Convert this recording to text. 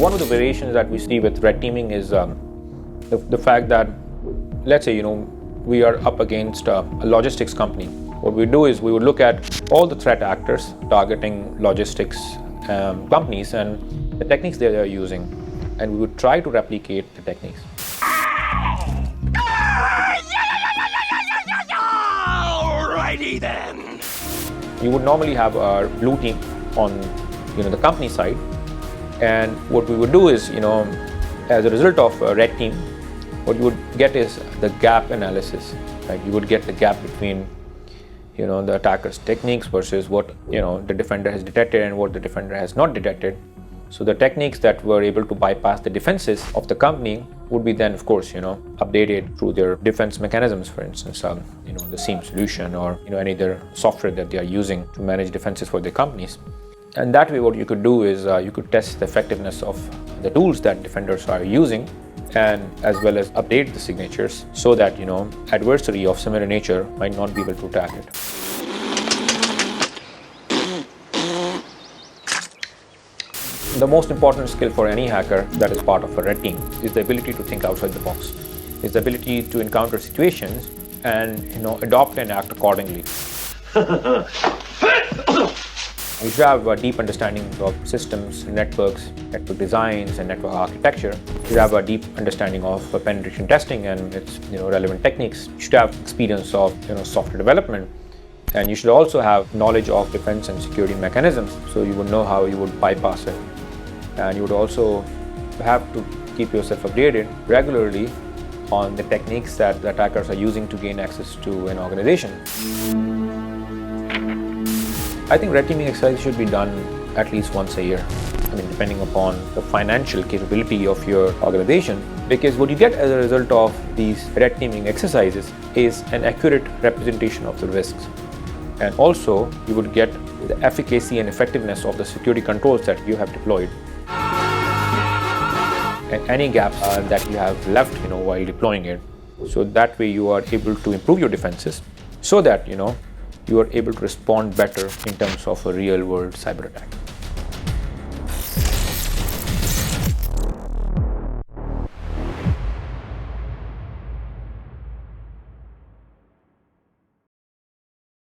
One of the variations that we see with red teaming is the fact that, let's say, we are up against a logistics company. What we do is we would look at all the threat actors targeting logistics companies and the techniques they are using, and we would try to replicate the techniques. Alrighty then. You would normally have our blue team on the company side, and what we would do is, as a result of a red team, what you would get is the gap analysis. Right? You would get the gap between the attacker's techniques versus what the defender has detected and what the defender has not detected. So the techniques that were able to bypass the defenses of the company would be then, of course, updated through their defense mechanisms, for instance, the SIEM solution or any other software that they are using to manage defenses for their companies. And that way, what you could do is you could test the effectiveness of the tools that defenders are using, and as well as update the signatures so that adversary of similar nature might not be able to attack it. The most important skill for any hacker that is part of a red team is the ability to think outside the box. Is the ability to encounter situations and adopt and act accordingly. You should have a deep understanding of systems, networks, network designs, and network architecture. You should have a deep understanding of penetration testing and its relevant techniques. You should have experience of software development, and you should also have knowledge of defense and security mechanisms, so you would know how you would bypass it. And you would also have to keep yourself updated regularly on the techniques that the attackers are using to gain access to an organization. I think red teaming exercise should be done at least once a year. Depending upon the financial capability of your organization, because what you get as a result of these red teaming exercises is an accurate representation of the risks. And also, you would get the efficacy and effectiveness of the security controls that you have deployed. And any gaps that you have left while deploying it. So that way you are able to improve your defenses so that you are able to respond better in terms of a real world cyber attack.